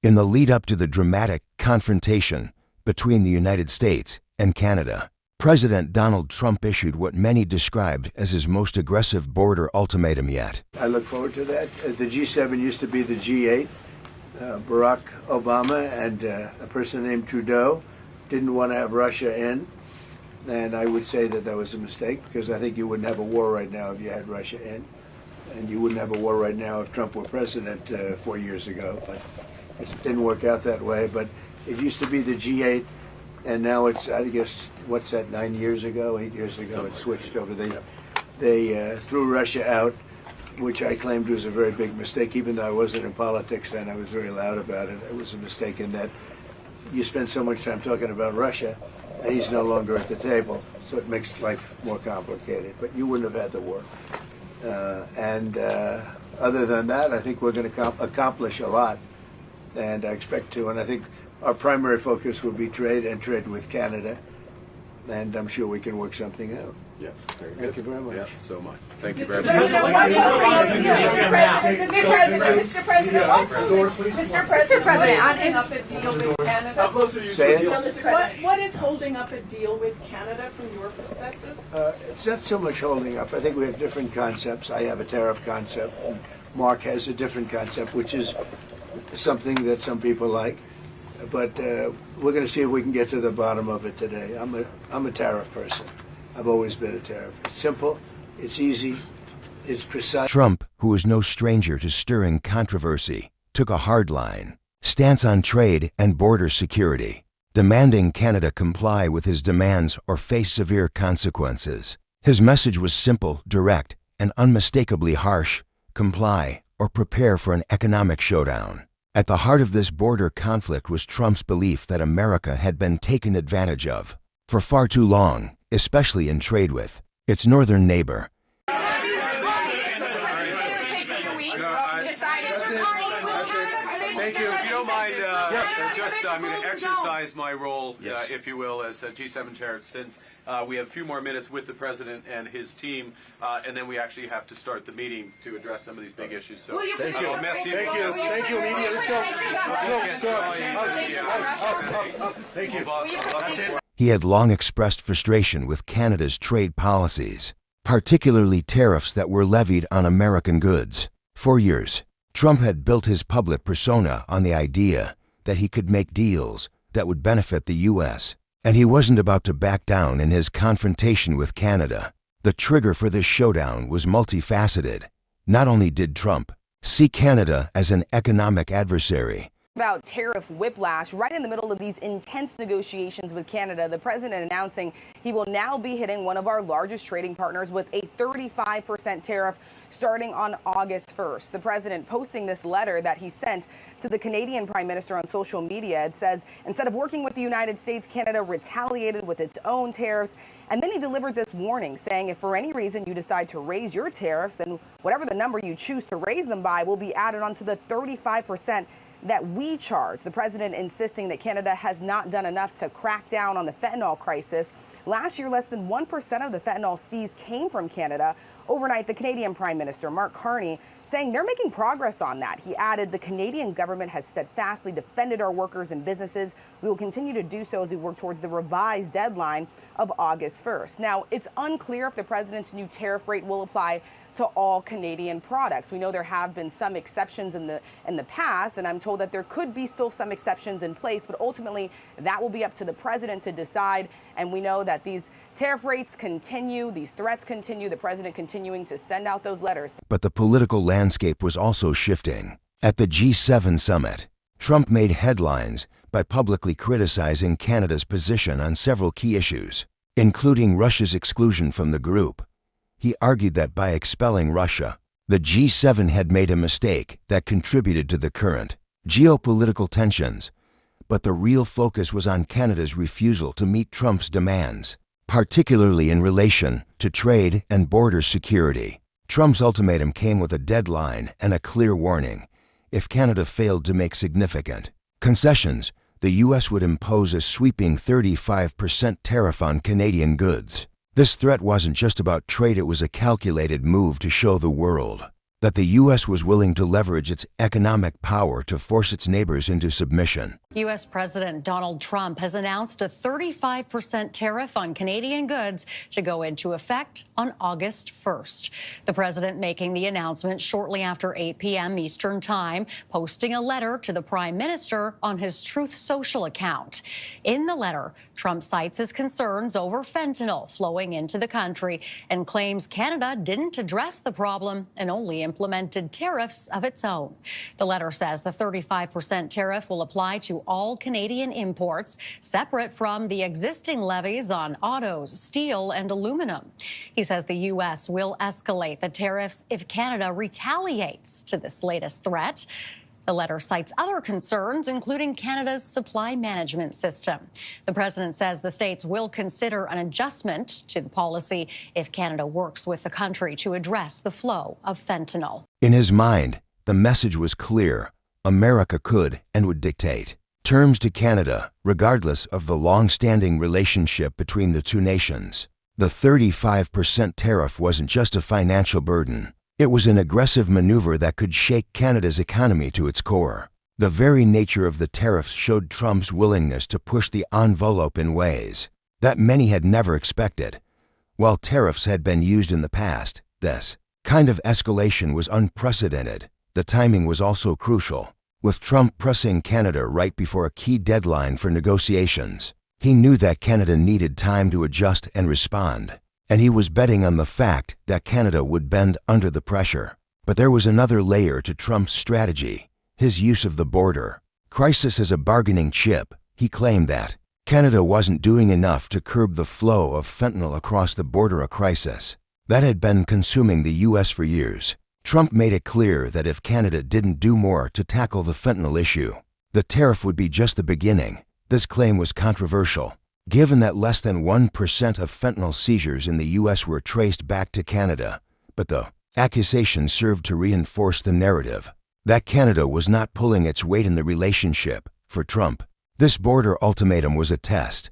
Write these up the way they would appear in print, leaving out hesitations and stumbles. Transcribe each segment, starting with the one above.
In the lead-up to the dramatic confrontation between the United States and Canada, President Donald Trump issued what many described as his most aggressive border ultimatum yet. I look forward to that. The G7 used to be the G8. Barack Obama and a person named Trudeau didn't want to have Russia in. And I would say that that was a mistake, because I think you wouldn't have a war right now if you had Russia in. And you wouldn't have a war right now if Trump were president 4 years ago. But it didn't work out that way. But it used to be the G8, and now it's, I guess, what's that, 8 years ago, it switched over. They threw Russia out, which I claimed was a very big mistake. Even though I wasn't in politics then, I was very loud about it. It was a mistake in that you spend so much time talking about Russia, and he's no longer at the table, so it makes life more complicated. But you wouldn't have had the war. Other than that, I think we're going to accomplish a lot, and I expect to. And I think our primary focus will be trade, and trade with Canada, and I'm sure we can work something out. Yeah, very good. Thank you very much. Yeah, so much. Thank you very much. Mr. President, holding up a deal with Canada? Say it. What is holding up a deal with Canada from your perspective? It's not so much holding up. I think we have different concepts. I have a tariff concept. Mark has a different concept, which is something that some people like. But we're going to see if we can get to the bottom of it today. I'm a tariff person. I've always been a tariff. It's simple, it's easy, it's precise. Trump, who is no stranger to stirring controversy, took a hard line, stance on trade and border security, demanding Canada comply with his demands or face severe consequences. His message was simple, direct, and unmistakably harsh: comply or prepare for an economic showdown. At the heart of this border conflict was Trump's belief that America had been taken advantage of for far too long, especially in trade with its northern neighbor. Thank you. If you don't mind, I'm going to exercise my role, if you will, as G7 chair, since we have a few more minutes with the president and his team, and then we actually have to start the meeting to address some of these big issues. So, thank you. Thank you, media. Thank you. He had long expressed frustration with Canada's trade policies, particularly tariffs that were levied on American goods. For years, Trump had built his public persona on the idea that he could make deals that would benefit the U.S., and he wasn't about to back down in his confrontation with Canada. The trigger for this showdown was multifaceted. Not only did Trump see Canada as an economic adversary, about tariff whiplash right in the middle of these intense negotiations with Canada, the president announcing he will now be hitting one of our largest trading partners with a 35% tariff starting on August 1st. The president posting this letter that he sent to the Canadian Prime Minister on social media. It says, instead of working with the United States, Canada retaliated with its own tariffs. And then he delivered this warning saying, if for any reason you decide to raise your tariffs, then whatever the number you choose to raise them by will be added onto the 35% that we charge. The president insisting that Canada has not done enough to crack down on the fentanyl crisis. Last year, less than 1% of the fentanyl seized came from Canada. Overnight, the Canadian Prime Minister, Mark Carney, saying they're making progress on that. He added, the Canadian government has steadfastly defended our workers and businesses. We will continue to do so as we work towards the revised deadline of August 1st. Now, it's unclear if the president's new tariff rate will apply to all Canadian products. We know there have been some exceptions in the past, and I'm told that there could be still some exceptions in place, but ultimately that will be up to the president to decide. And we know that these tariff rates continue, these threats continue, the president continuing to send out those letters. But the political landscape was also shifting. At the G7 summit, Trump made headlines by publicly criticizing Canada's position on several key issues, including Russia's exclusion from the group. He argued that by expelling Russia, the G7 had made a mistake that contributed to the current geopolitical tensions. But the real focus was on Canada's refusal to meet Trump's demands, particularly in relation to trade and border security. Trump's ultimatum came with a deadline and a clear warning. If Canada failed to make significant concessions, the U.S. would impose a sweeping 35% tariff on Canadian goods. This threat wasn't just about trade, it was a calculated move to show the world that the U.S. was willing to leverage its economic power to force its neighbors into submission. U.S. President Donald Trump has announced a 35% tariff on Canadian goods to go into effect on August 1st. The president making the announcement shortly after 8 p.m. Eastern Time, posting a letter to the Prime Minister on his Truth Social account. In the letter, Trump cites his concerns over fentanyl flowing into the country and claims Canada didn't address the problem and only implemented tariffs of its own. The letter says the 35% tariff will apply to all Canadian imports, separate from the existing levies on autos, steel, and aluminum. He says the U.S. will escalate the tariffs if Canada retaliates to this latest threat. The letter cites other concerns, including Canada's supply management system. The president says the states will consider an adjustment to the policy if Canada works with the country to address the flow of fentanyl. In his mind, the message was clear. America could and would dictate terms to Canada, regardless of the long-standing relationship between the two nations. The 35% tariff wasn't just a financial burden. It was an aggressive maneuver that could shake Canada's economy to its core. The very nature of the tariffs showed Trump's willingness to push the envelope in ways that many had never expected. While tariffs had been used in the past, this kind of escalation was unprecedented. The timing was also crucial, with Trump pressing Canada right before a key deadline for negotiations. He knew that Canada needed time to adjust and respond, and he was betting on the fact that Canada would bend under the pressure. But there was another layer to Trump's strategy, his use of the border crisis as a bargaining chip. He claimed that Canada wasn't doing enough to curb the flow of fentanyl across the border, a crisis that had been consuming the U.S. for years. Trump made it clear that if Canada didn't do more to tackle the fentanyl issue, the tariff would be just the beginning. This claim was controversial, given that less than 1% of fentanyl seizures in the U.S. were traced back to Canada. But the accusation served to reinforce the narrative that Canada was not pulling its weight in the relationship. For Trump, this border ultimatum was a test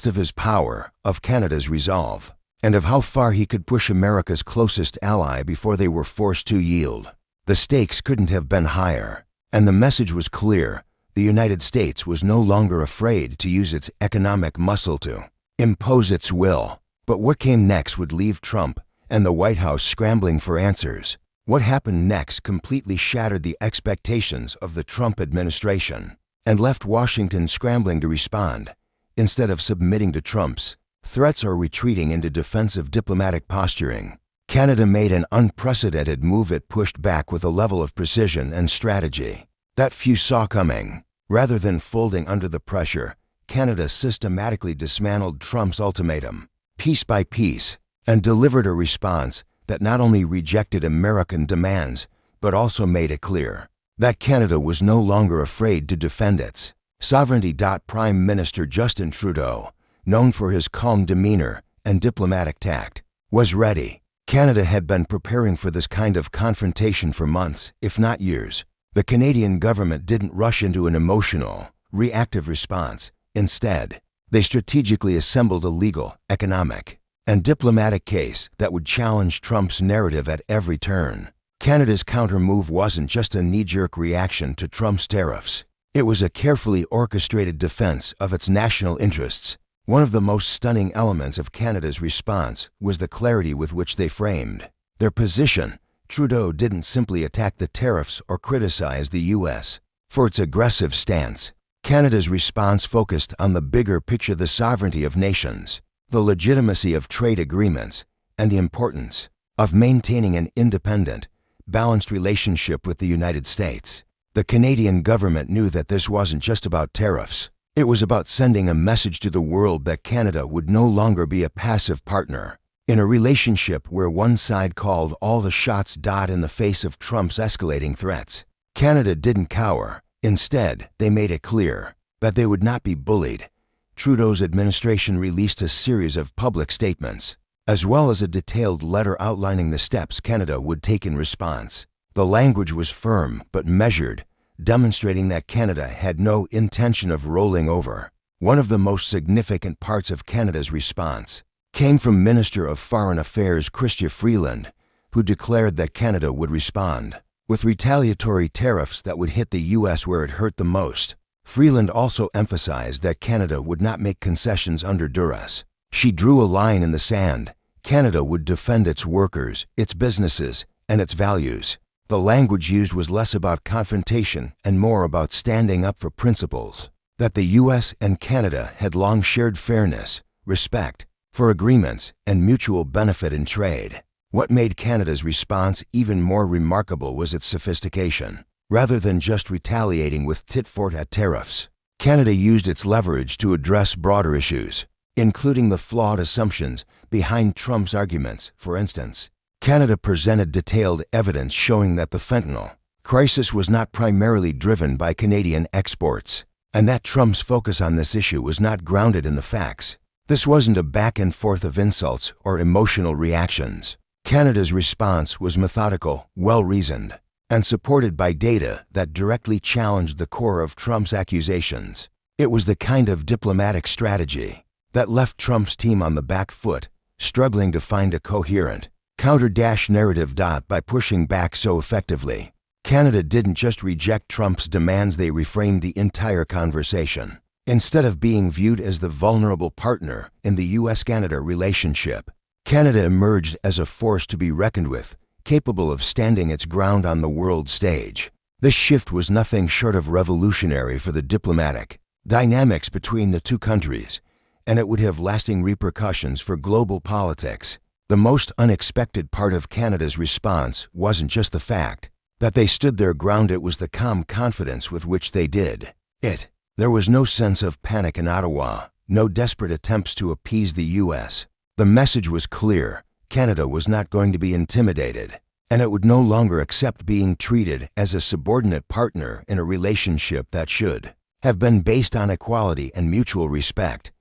of his power, of Canada's resolve, and of how far he could push America's closest ally before they were forced to yield. The stakes couldn't have been higher, and the message was clear. The United States was no longer afraid to use its economic muscle to impose its will. But what came next would leave Trump and the White House scrambling for answers. What happened next completely shattered the expectations of the Trump administration and left Washington scrambling to respond. Instead of submitting to Trump's threats or retreating into defensive diplomatic posturing, Canada made an unprecedented move. It pushed back with a level of precision and strategy that few saw coming. Rather than folding under the pressure, Canada systematically dismantled Trump's ultimatum, piece by piece, and delivered a response that not only rejected American demands, but also made it clear that Canada was no longer afraid to defend its sovereignty. Prime Minister Justin Trudeau, known for his calm demeanor and diplomatic tact, was ready. Canada had been preparing for this kind of confrontation for months, if not years. The Canadian government didn't rush into an emotional, reactive response. Instead, they strategically assembled a legal, economic, and diplomatic case that would challenge Trump's narrative at every turn. Canada's counter-move wasn't just a knee-jerk reaction to Trump's tariffs. It was a carefully orchestrated defense of its national interests. One of the most stunning elements of Canada's response was the clarity with which they framed their position. Trudeau didn't simply attack the tariffs or criticize the U.S. for its aggressive stance. Canada's response focused on the bigger picture: the sovereignty of nations, the legitimacy of trade agreements, and the importance of maintaining an independent, balanced relationship with the United States. The Canadian government knew that this wasn't just about tariffs. It was about sending a message to the world that Canada would no longer be a passive partner in a relationship where one side called all the shots. In the face of Trump's escalating threats, Canada didn't cower. Instead, they made it clear that they would not be bullied. Trudeau's administration released a series of public statements, as well as a detailed letter outlining the steps Canada would take in response. The language was firm but measured, demonstrating that Canada had no intention of rolling over. One of the most significant parts of Canada's response came from Minister of Foreign Affairs Chrystia Freeland, who declared that Canada would respond with retaliatory tariffs that would hit the U.S. where it hurt the most. Freeland also emphasized that Canada would not make concessions under duress. She drew a line in the sand. Canada would defend its workers, its businesses, and its values. The language used was less about confrontation and more about standing up for principles that the U.S. and Canada had long shared: fairness, respect for agreements, and mutual benefit in trade. What made Canada's response even more remarkable was its sophistication. Rather than just retaliating with tit-for-tat tariffs, Canada used its leverage to address broader issues, including the flawed assumptions behind Trump's arguments. For instance, Canada presented detailed evidence showing that the fentanyl crisis was not primarily driven by Canadian exports, and that Trump's focus on this issue was not grounded in the facts. This wasn't a back and forth of insults or emotional reactions. Canada's response was methodical, well-reasoned, and supported by data that directly challenged the core of Trump's accusations. It was the kind of diplomatic strategy that left Trump's team on the back foot, struggling to find a coherent counter-narrative. By pushing back so effectively, Canada didn't just reject Trump's demands, they reframed the entire conversation. Instead of being viewed as the vulnerable partner in the U.S.-Canada relationship, Canada emerged as a force to be reckoned with, capable of standing its ground on the world stage. This shift was nothing short of revolutionary for the diplomatic dynamics between the two countries, and it would have lasting repercussions for global politics. The most unexpected part of Canada's response wasn't just the fact that they stood their ground, it was the calm confidence with which they did it. There was no sense of panic in Ottawa, no desperate attempts to appease the U.S. The message was clear: Canada was not going to be intimidated, and it would no longer accept being treated as a subordinate partner in a relationship that should have been based on equality and mutual respect.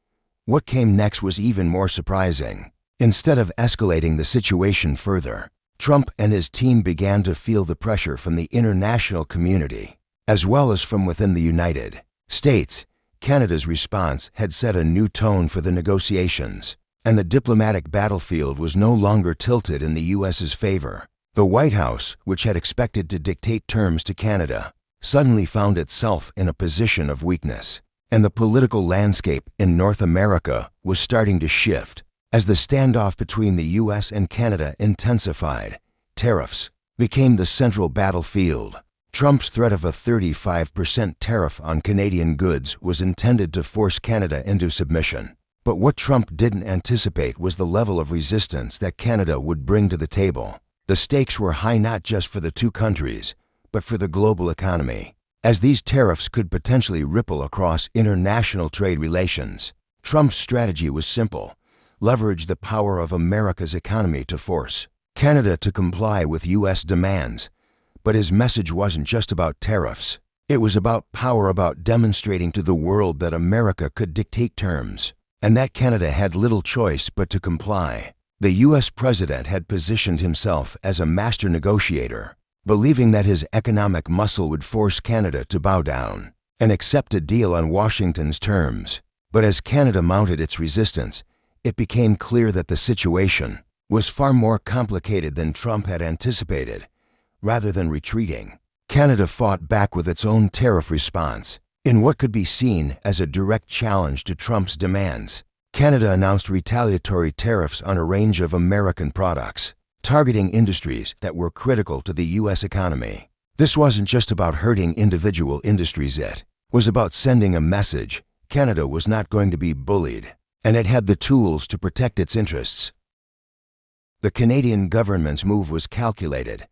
What came next was even more surprising. Instead of escalating the situation further, Trump and his team began to feel the pressure from the international community, as well as from within the United States. Canada's response had set a new tone for the negotiations, and the diplomatic battlefield was no longer tilted in the U.S.'s favor. The White House, which had expected to dictate terms to Canada, suddenly found itself in a position of weakness, and the political landscape in North America was starting to shift. As the standoff between the U.S. and Canada intensified, tariffs became the central battlefield. Trump's threat of a 35% tariff on Canadian goods was intended to force Canada into submission. But what Trump didn't anticipate was the level of resistance that Canada would bring to the table. The stakes were high not just for the two countries, but for the global economy, as these tariffs could potentially ripple across international trade relations. Trump's strategy was simple: leverage the power of America's economy to force Canada to comply with U.S. demands. But his message wasn't just about tariffs. It was about power, about demonstrating to the world that America could dictate terms, and that Canada had little choice but to comply. The U.S. president had positioned himself as a master negotiator, believing that his economic muscle would force Canada to bow down and accept a deal on Washington's terms. But as Canada mounted its resistance, it became clear that the situation was far more complicated than Trump had anticipated. Rather than retreating, Canada fought back with its own tariff response. In what could be seen as a direct challenge to Trump's demands, Canada announced retaliatory tariffs on a range of American products, targeting industries that were critical to the U.S. economy. This wasn't just about hurting individual industries, it was about sending a message: Canada was not going to be bullied, and it had the tools to protect its interests. The Canadian government's move was calculated.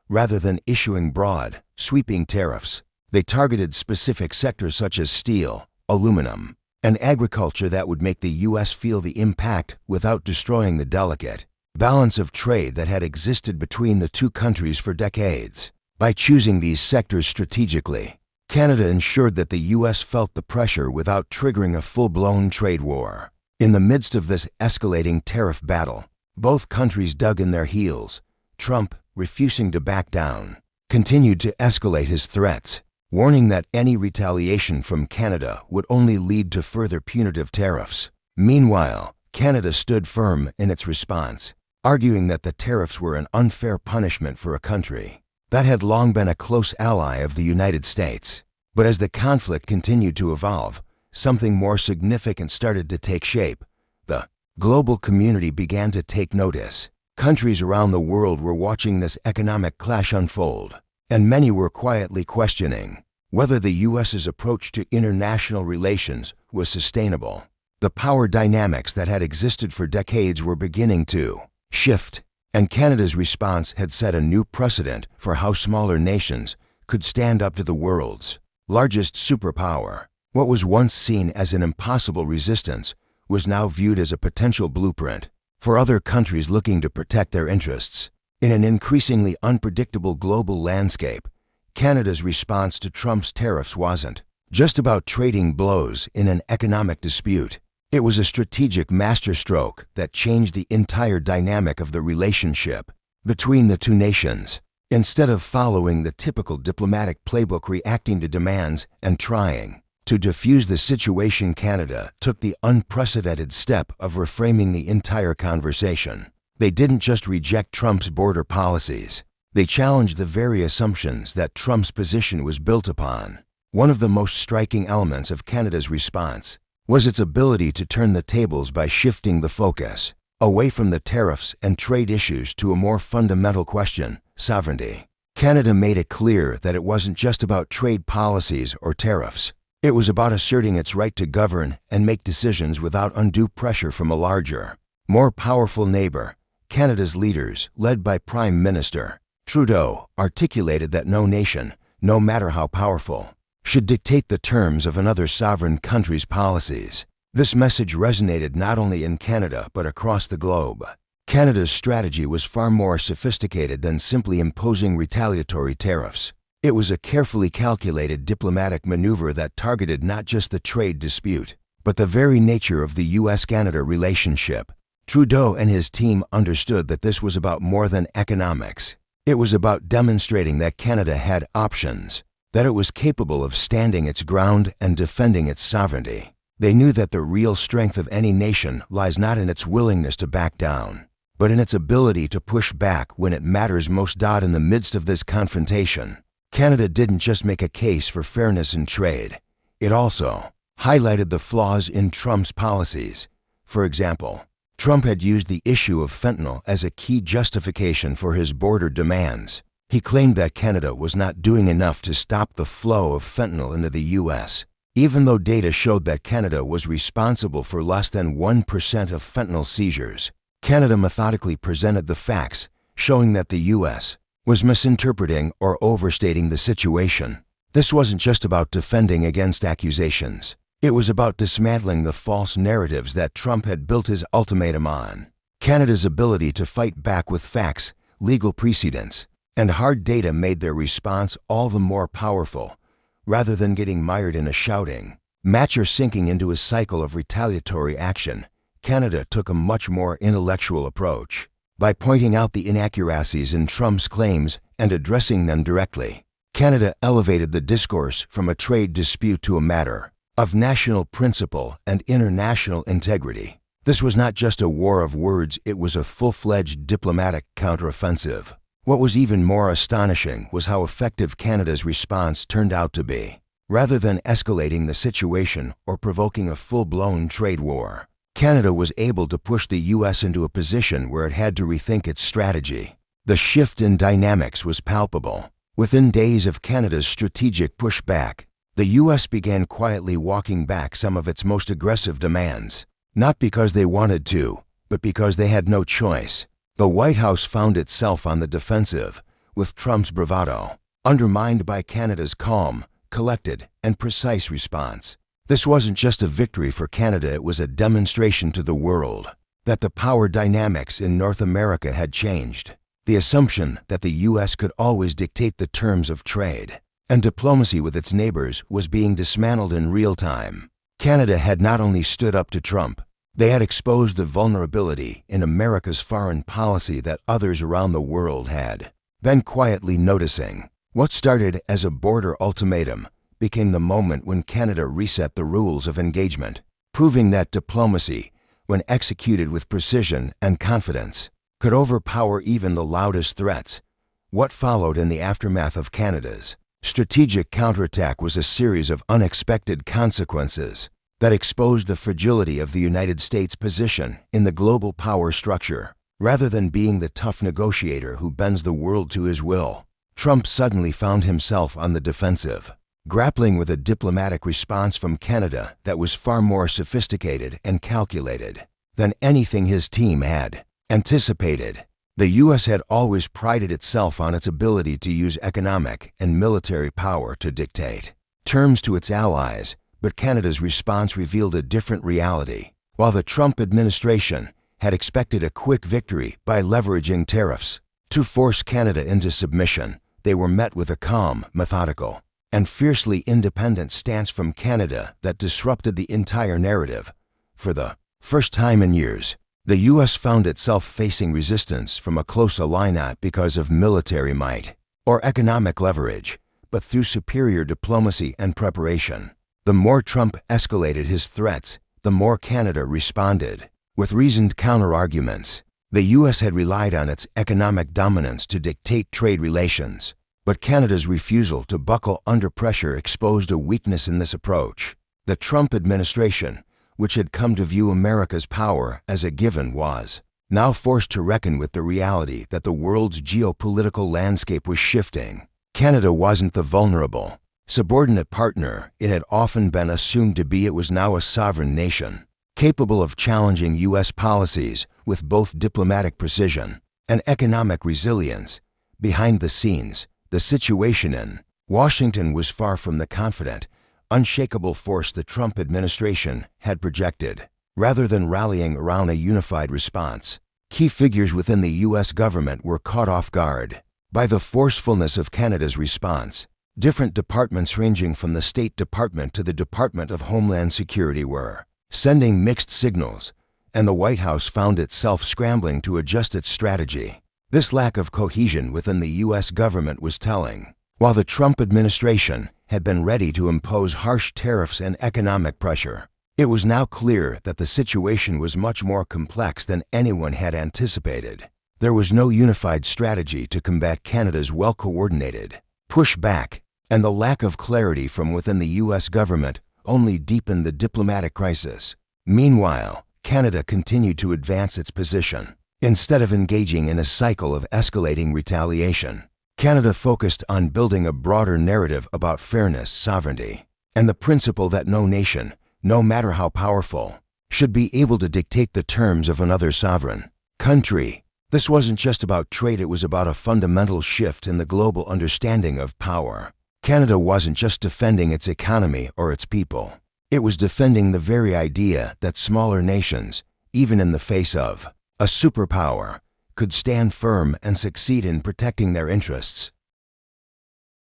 Rather than issuing broad, sweeping tariffs, they targeted specific sectors such as steel, aluminum, and agriculture that would make the U.S. feel the impact without destroying the delicate balance of trade that had existed between the two countries for decades. By choosing these sectors strategically, Canada ensured that the U.S. felt the pressure without triggering a full-blown trade war. In the midst of this escalating tariff battle, both countries dug in their heels. Trump, refusing to back down, continued to escalate his threats, warning that any retaliation from Canada would only lead to further punitive tariffs. Meanwhile, Canada stood firm in its response. arguing that the tariffs were an unfair punishment for a country that had long been a close ally of the United States. But as the conflict continued to evolve, something more significant started to take shape. The global community began to take notice. Countries around the world were watching this economic clash unfold, and many were quietly questioning whether the U.S.'s approach to international relations was sustainable. The power dynamics that had existed for decades were beginning to shift, and Canada's response had set a new precedent for how smaller nations could stand up to the world's largest superpower. What was once seen as an impossible resistance was now viewed as a potential blueprint for other countries looking to protect their interests. In an increasingly unpredictable global landscape, Canada's response to Trump's tariffs wasn't just about trading blows in an economic dispute. It was a strategic masterstroke that changed the entire dynamic of the relationship between the two nations. Instead of following the typical diplomatic playbook reacting to demands and trying to diffuse the situation, Canada took the unprecedented step of reframing the entire conversation. They didn't just reject Trump's border policies. They challenged the very assumptions that Trump's position was built upon. One of the most striking elements of Canada's response was its ability to turn the tables by shifting the focus away from the tariffs and trade issues to a more fundamental question: sovereignty. Canada made it clear that it wasn't just about trade policies or tariffs. It was about asserting its right to govern and make decisions without undue pressure from a larger, more powerful neighbor. Canada's leaders, led by Prime Minister Trudeau, articulated that no nation, no matter how powerful, should dictate the terms of another sovereign country's policies. This message resonated not only in Canada but across the globe. Canada's strategy was far more sophisticated than simply imposing retaliatory tariffs. It was a carefully calculated diplomatic maneuver that targeted not just the trade dispute, but the very nature of the U.S.-Canada relationship. Trudeau and his team understood that this was about more than economics. It was about demonstrating that Canada had options, that it was capable of standing its ground and defending its sovereignty. They knew that the real strength of any nation lies not in its willingness to back down, but in its ability to push back when it matters most. In the midst of this confrontation, Canada didn't just make a case for fairness in trade. It also highlighted the flaws in Trump's policies. For example, Trump had used the issue of fentanyl as a key justification for his border demands. He claimed that Canada was not doing enough to stop the flow of fentanyl into the U.S., even though data showed that Canada was responsible for less than 1% of fentanyl seizures. Canada methodically presented the facts, showing that the U.S. was misinterpreting or overstating the situation. This wasn't just about defending against accusations. It was about dismantling the false narratives that Trump had built his ultimatum on. Canada's ability to fight back with facts, legal precedents, and hard data made their response all the more powerful. Rather than getting mired in a shouting match or sinking into a cycle of retaliatory action, Canada took a much more intellectual approach. By pointing out the inaccuracies in Trump's claims and addressing them directly, Canada elevated the discourse from a trade dispute to a matter of national principle and international integrity. This was not just a war of words, it was a full-fledged diplomatic counteroffensive. What was even more astonishing was how effective Canada's response turned out to be. Rather than escalating the situation or provoking a full-blown trade war, Canada was able to push the U.S. into a position where it had to rethink its strategy. The shift in dynamics was palpable. Within days of Canada's strategic pushback, the U.S. began quietly walking back some of its most aggressive demands, not because they wanted to, but because they had no choice. The White House found itself on the defensive, with Trump's bravado undermined by Canada's calm, collected, and precise response. This wasn't just a victory for Canada, it was a demonstration to the world that the power dynamics in North America had changed. The assumption that the U.S. could always dictate the terms of trade and diplomacy with its neighbors was being dismantled in real time. Canada had not only stood up to Trump, they had exposed the vulnerability in America's foreign policy that others around the world had been quietly noticing. What started as a border ultimatum became the moment when Canada reset the rules of engagement, proving that diplomacy, when executed with precision and confidence, could overpower even the loudest threats. What followed in the aftermath of Canada's strategic counterattack was a series of unexpected consequences that exposed the fragility of the United States' position in the global power structure. Rather than being the tough negotiator who bends the world to his will, Trump suddenly found himself on the defensive, grappling with a diplomatic response from Canada that was far more sophisticated and calculated than anything his team had anticipated. The U.S. had always prided itself on its ability to use economic and military power to dictate terms to its allies, but Canada's response revealed a different reality. While the Trump administration had expected a quick victory by leveraging tariffs to force Canada into submission, they were met with a calm, methodical, and fiercely independent stance from Canada that disrupted the entire narrative. For the first time in years, the U.S. found itself facing resistance from a close ally not because of military might or economic leverage, but through superior diplomacy and preparation. The more Trump escalated his threats, the more Canada responded with reasoned counter-arguments. The U.S. had relied on its economic dominance to dictate trade relations, but Canada's refusal to buckle under pressure exposed a weakness in this approach. The Trump administration, which had come to view America's power as a given, was now forced to reckon with the reality that the world's geopolitical landscape was shifting. Canada wasn't the vulnerable, subordinate partner it had often been assumed to be. It was now a sovereign nation, capable of challenging U.S. policies with both diplomatic precision and economic resilience. Behind the scenes, the situation in Washington was far from the confident, unshakable force the Trump administration had projected. Rather than rallying around a unified response, key figures within the U.S. government were caught off guard by the forcefulness of Canada's response. Different departments ranging from the State Department to the Department of Homeland Security were sending mixed signals, and the White House found itself scrambling to adjust its strategy. This lack of cohesion within the U.S. government was telling. While the Trump administration had been ready to impose harsh tariffs and economic pressure, it was now clear that the situation was much more complex than anyone had anticipated. There was no unified strategy to combat Canada's well-coordinated pushback, and the lack of clarity from within the U.S. government only deepened the diplomatic crisis. Meanwhile, Canada continued to advance its position. Instead of engaging in a cycle of escalating retaliation, Canada focused on building a broader narrative about fairness, sovereignty, and the principle that no nation, no matter how powerful, should be able to dictate the terms of another sovereign country. This wasn't just about trade, it was about a fundamental shift in the global understanding of power. Canada wasn't just defending its economy or its people. It was defending the very idea that smaller nations, even in the face of a superpower, could stand firm and succeed in protecting their interests.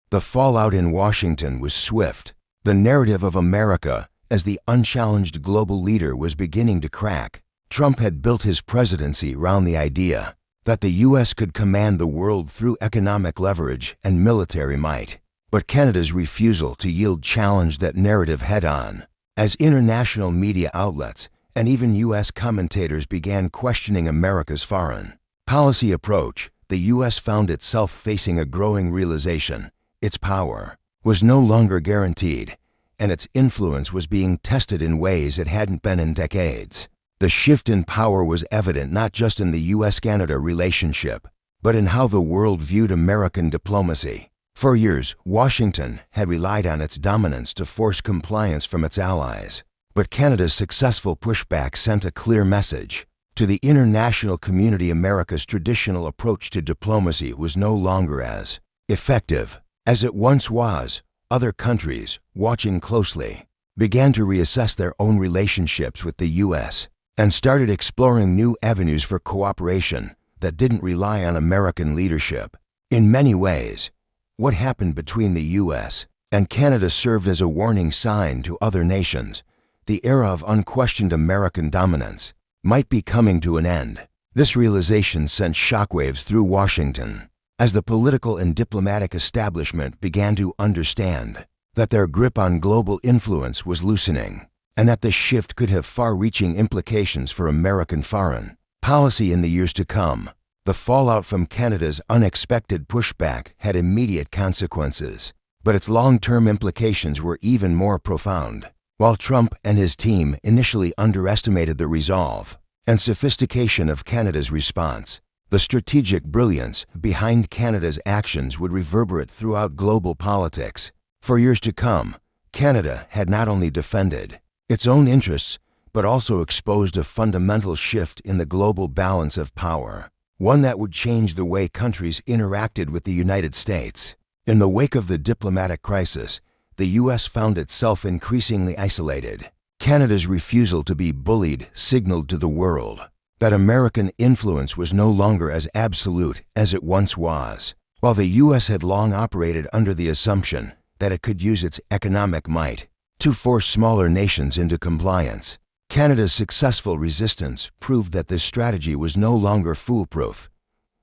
The fallout in Washington was swift. The narrative of America as the unchallenged global leader was beginning to crack. Trump had built his presidency around the idea that the U.S. could command the world through economic leverage and military might. But Canada's refusal to yield challenged that narrative head-on. As international media outlets and even U.S. commentators began questioning America's foreign policy approach, the U.S. found itself facing a growing realization. Its power was no longer guaranteed, and its influence was being tested in ways it hadn't been in decades. The shift in power was evident not just in the U.S.-Canada relationship, but in how the world viewed American diplomacy. For years, Washington had relied on its dominance to force compliance from its allies. But Canada's successful pushback sent a clear message to the international community. America's traditional approach to diplomacy was no longer as effective as it once was. Other countries, watching closely, began to reassess their own relationships with the U.S. and started exploring new avenues for cooperation that didn't rely on American leadership. In many ways, what happened between the U.S. and Canada served as a warning sign to other nations. The era of unquestioned American dominance might be coming to an end. This realization sent shockwaves through Washington as the political and diplomatic establishment began to understand that their grip on global influence was loosening, and that the shift could have far-reaching implications for American foreign policy in the years to come. The fallout from Canada's unexpected pushback had immediate consequences, but its long-term implications were even more profound. While Trump and his team initially underestimated the resolve and sophistication of Canada's response, the strategic brilliance behind Canada's actions would reverberate throughout global politics. For years to come, Canada had not only defended its own interests, but also exposed a fundamental shift in the global balance of power, one that would change the way countries interacted with the United States. In the wake of the diplomatic crisis, the U.S. found itself increasingly isolated. Canada's refusal to be bullied signaled to the world that American influence was no longer as absolute as it once was. While the U.S. had long operated under the assumption that it could use its economic might to force smaller nations into compliance, Canada's successful resistance proved that this strategy was no longer foolproof.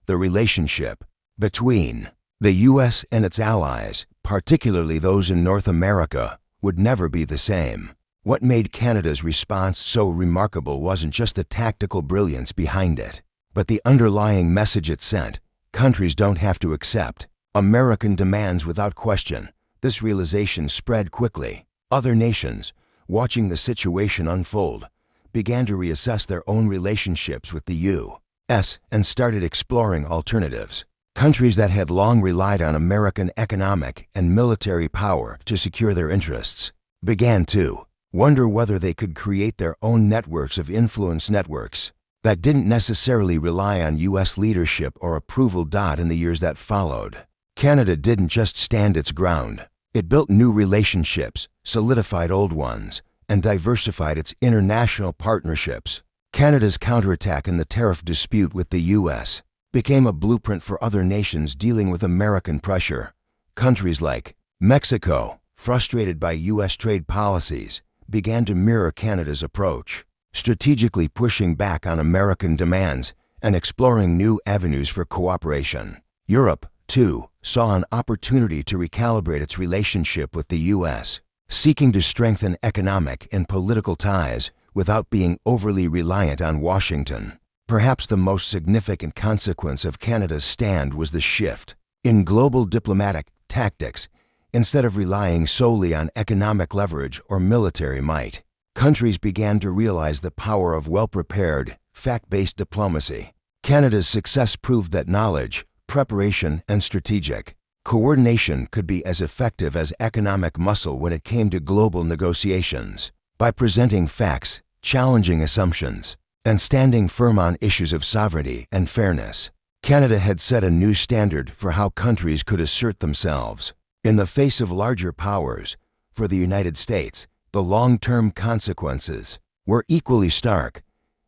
The relationship between the U.S. and its allies, particularly those in North America, would never be the same. What made Canada's response so remarkable wasn't just the tactical brilliance behind it, but the underlying message it sent. Countries don't have to accept American demands without question. This realization spread quickly. Other nations, watching the situation unfold, began to reassess their own relationships with the U.S. and started exploring alternatives. Countries that had long relied on American economic and military power to secure their interests began to wonder whether they could create their own networks of influence, networks that didn't necessarily rely on U.S. leadership or approval. In the years that followed, Canada didn't just stand its ground. It built new relationships, solidified old ones, and diversified its international partnerships. Canada's counterattack in the tariff dispute with the U.S. became a blueprint for other nations dealing with American pressure. Countries like Mexico, frustrated by U.S. trade policies, began to mirror Canada's approach, strategically pushing back on American demands and exploring new avenues for cooperation. Europe, too, saw an opportunity to recalibrate its relationship with the U.S., seeking to strengthen economic and political ties without being overly reliant on Washington. Perhaps the most significant consequence of Canada's stand was the shift in global diplomatic tactics. Instead of relying solely on economic leverage or military might, countries began to realize the power of well-prepared, fact-based diplomacy. Canada's success proved that knowledge, preparation, and strategic coordination could be as effective as economic muscle when it came to global negotiations. By presenting facts, challenging assumptions, and standing firm on issues of sovereignty and fairness, Canada had set a new standard for how countries could assert themselves in the face of larger powers. For the United States, the long-term consequences were equally stark.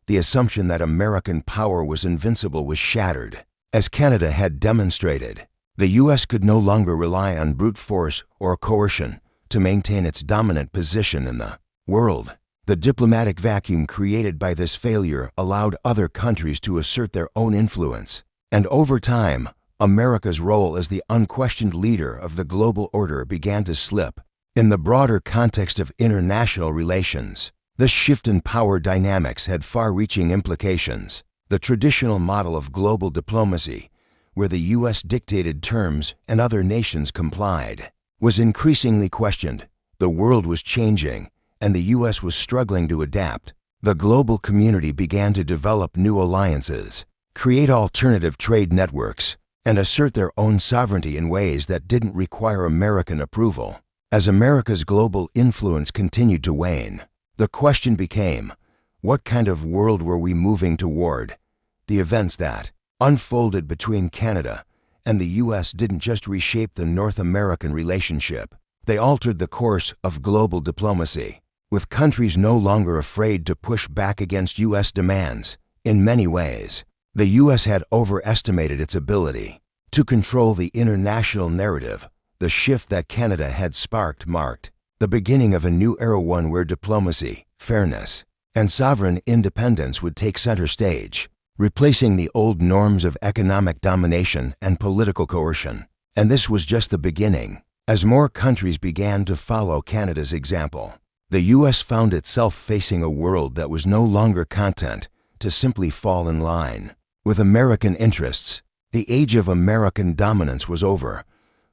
The assumption that American power was invincible was shattered. As Canada had demonstrated, the U.S. could no longer rely on brute force or coercion to maintain its dominant position in the world. The diplomatic vacuum created by this failure allowed other countries to assert their own influence, and over time, America's role as the unquestioned leader of the global order began to slip. In the broader context of international relations, this shift in power dynamics had far-reaching implications. The traditional model of global diplomacy, where the U.S. dictated terms and other nations complied, was increasingly questioned. The world was changing, and the U.S. was struggling to adapt. The global community began to develop new alliances, create alternative trade networks, and assert their own sovereignty in ways that didn't require American approval. As America's global influence continued to wane, the question became, what kind of world were we moving toward? The events that unfolded between Canada and the U.S. didn't just reshape the North American relationship. They altered the course of global diplomacy, with countries no longer afraid to push back against U.S. demands. In many ways, the U.S. had overestimated its ability to control the international narrative. The shift that Canada had sparked marked the beginning of a new era, one where diplomacy, fairness, and sovereign independence would take center stage, replacing the old norms of economic domination and political coercion. And this was just the beginning. As more countries began to follow Canada's example, the U.S. found itself facing a world that was no longer content to simply fall in line. With American interests, the age of American dominance was over.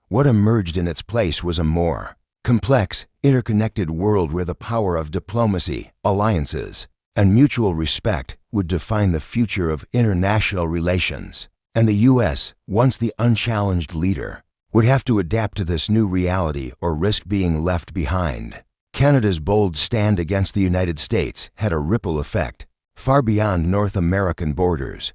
What emerged in its place was a more complex, interconnected world where the power of diplomacy, alliances, and mutual respect would define the future of international relations. And the U.S., once the unchallenged leader, would have to adapt to this new reality or risk being left behind. Canada's bold stand against the United States had a ripple effect far beyond North American borders.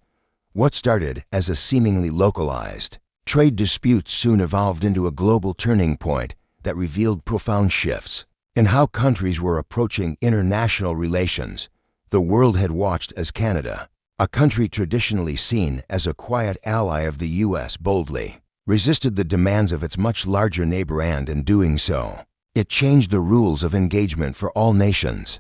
What started as a seemingly localized trade dispute soon evolved into a global turning point that revealed profound shifts in how countries were approaching international relations. The world had watched as Canada, a country traditionally seen as a quiet ally of the U.S., boldly resisted the demands of its much larger neighbor, and in doing so, it changed the rules of engagement for all nations.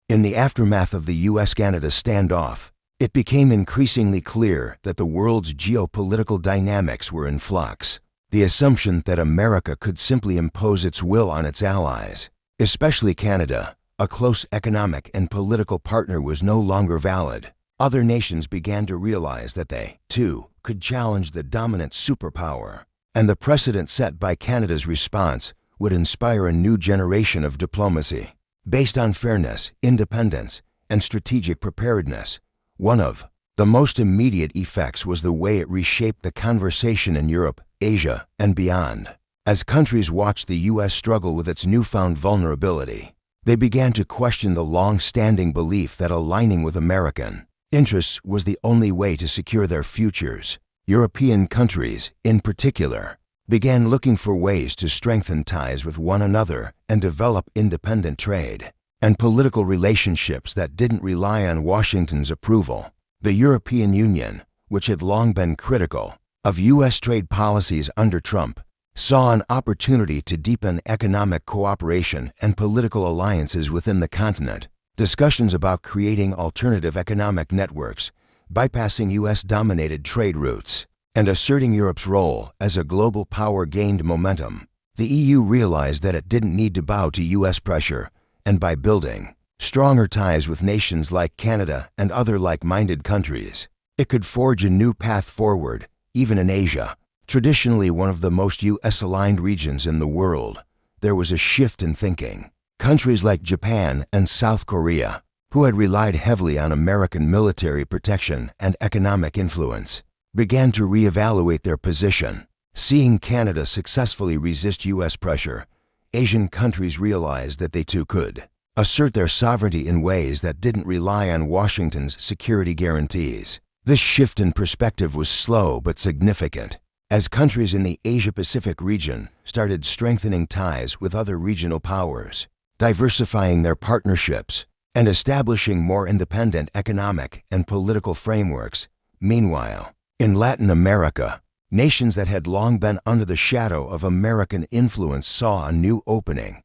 In the aftermath of the U.S.-Canada standoff, it became increasingly clear that the world's geopolitical dynamics were in flux. The assumption that America could simply impose its will on its allies, especially Canada, a close economic and political partner, was no longer valid. Other nations began to realize that they, too, could challenge the dominant superpower, and the precedent set by Canada's response would inspire a new generation of diplomacy based on fairness, independence, and strategic preparedness. One of the most immediate effects was the way it reshaped the conversation in Europe, Asia, and beyond. As countries watched the U.S. struggle with its newfound vulnerability, they began to question the long-standing belief that aligning with American interests was the only way to secure their futures. European countries, in particular, began looking for ways to strengthen ties with one another and develop independent trade and political relationships that didn't rely on Washington's approval. The European Union, which had long been critical of U.S. trade policies under Trump, saw an opportunity to deepen economic cooperation and political alliances within the continent. Discussions about creating alternative economic networks, bypassing U.S.-dominated trade routes, and asserting Europe's role as a global power gained momentum. The EU realized that it didn't need to bow to U.S. pressure, and by building stronger ties with nations like Canada and other like-minded countries, it could forge a new path forward. Even in Asia, traditionally one of the most U.S.-aligned regions in the world, there was a shift in thinking. Countries like Japan and South Korea, who had relied heavily on American military protection and economic influence, began to reevaluate their position. Seeing Canada successfully resist U.S. pressure, Asian countries realized that they too could assert their sovereignty in ways that didn't rely on Washington's security guarantees. This shift in perspective was slow but significant, as countries in the Asia-Pacific region started strengthening ties with other regional powers, diversifying their partnerships, and establishing more independent economic and political frameworks. Meanwhile, in Latin America, nations that had long been under the shadow of American influence saw a new opening.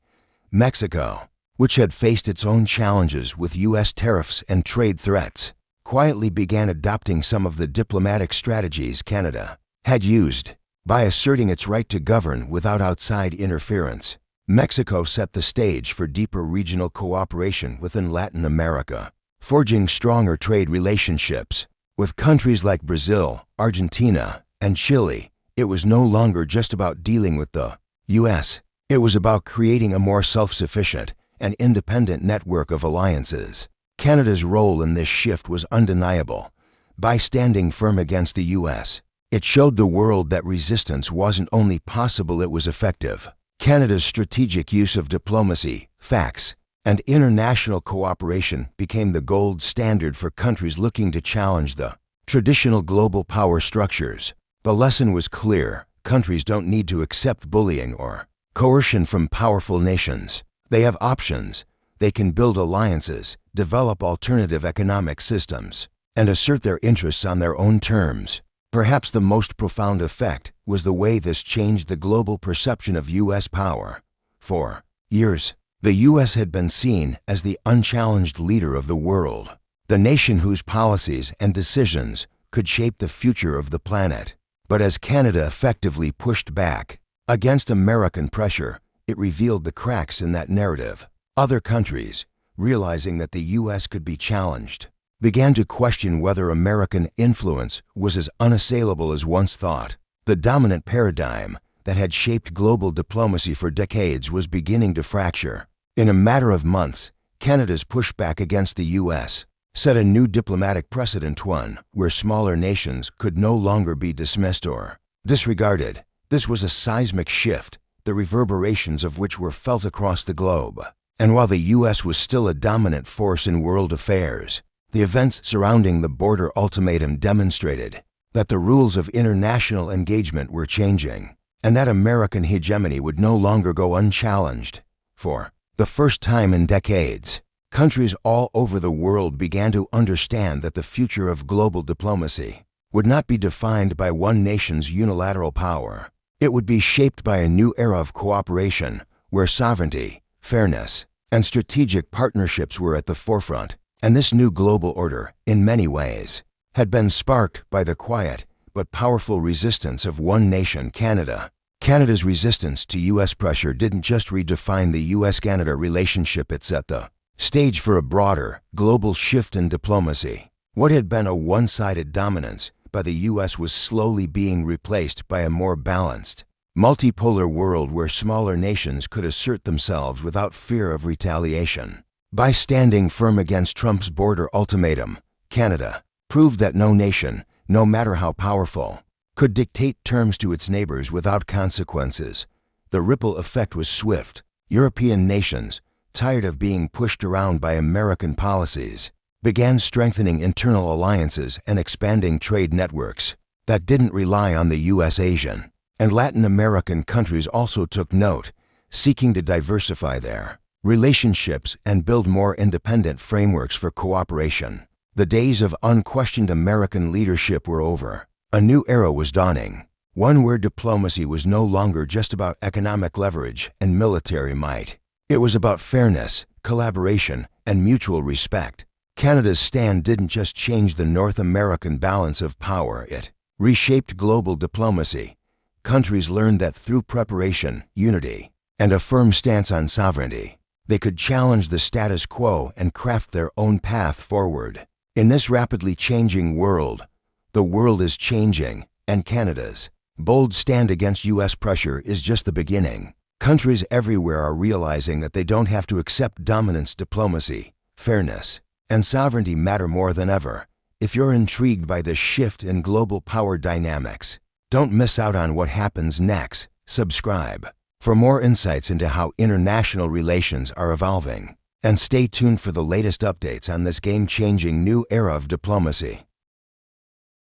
Mexico, which had faced its own challenges with U.S. tariffs and trade threats, quietly began adopting some of the diplomatic strategies Canada had used. By asserting its right to govern without outside interference, Mexico set the stage for deeper regional cooperation within Latin America, forging stronger trade relationships with countries like Brazil, Argentina, and Chile. It was no longer just about dealing with the U.S. It was about creating a more self-sufficient and independent network of alliances. Canada's role in this shift was undeniable. By standing firm against the U.S., it showed the world that resistance wasn't only possible, it was effective. Canada's strategic use of diplomacy, facts, and international cooperation became the gold standard for countries looking to challenge the traditional global power structures. The lesson was clear: countries don't need to accept bullying or coercion from powerful nations. They have options. They can build alliances, develop alternative economic systems, and assert their interests on their own terms. Perhaps the most profound effect was the way this changed the global perception of U.S. power. For years, the U.S. had been seen as the unchallenged leader of the world, the nation whose policies and decisions could shape the future of the planet. But as Canada effectively pushed back against American pressure, it revealed the cracks in that narrative. Other countries, realizing that the U.S. could be challenged, began to question whether American influence was as unassailable as once thought. The dominant paradigm that had shaped global diplomacy for decades was beginning to fracture. In a matter of months, Canada's pushback against the U.S. set a new diplomatic precedent, one where smaller nations could no longer be dismissed or disregarded. This was a seismic shift, the reverberations of which were felt across the globe. And while the U.S. was still a dominant force in world affairs, the events surrounding the border ultimatum demonstrated that the rules of international engagement were changing, and that American hegemony would no longer go unchallenged. For the first time in decades, countries all over the world began to understand that the future of global diplomacy would not be defined by one nation's unilateral power. It would be shaped by a new era of cooperation where sovereignty, fairness, and strategic partnerships were at the forefront. And this new global order, in many ways, had been sparked by the quiet but powerful resistance of one nation, Canada. Canada's resistance to U.S. pressure didn't just redefine the U.S.-Canada relationship, it set the stage for a broader, global shift in diplomacy. What had been a one-sided dominance by the U.S. was slowly being replaced by a more balanced, multipolar world where smaller nations could assert themselves without fear of retaliation. By standing firm against Trump's border ultimatum, Canada proved that no nation, no matter how powerful, could dictate terms to its neighbors without consequences. The ripple effect was swift. European nations, tired of being pushed around by American policies, began strengthening internal alliances and expanding trade networks that didn't rely on the U.S. Asian and Latin American countries also took note, seeking to diversify their relationships and build more independent frameworks for cooperation. The days of unquestioned American leadership were over. A new era was dawning, one where diplomacy was no longer just about economic leverage and military might. It was about fairness, collaboration, and mutual respect. Canada's stand didn't just change the North American balance of power, it reshaped global diplomacy. Countries learned that through preparation, unity, and a firm stance on sovereignty, they could challenge the status quo and craft their own path forward. In this rapidly changing world, the world is changing, and Canada's bold stand against U.S. pressure is just the beginning. Countries everywhere are realizing that they don't have to accept dominance. Diplomacy, fairness, and sovereignty matter more than ever. If you're intrigued by this shift in global power dynamics, don't miss out on what happens next. Subscribe for more insights into how international relations are evolving. And stay tuned for the latest updates on this game-changing new era of diplomacy.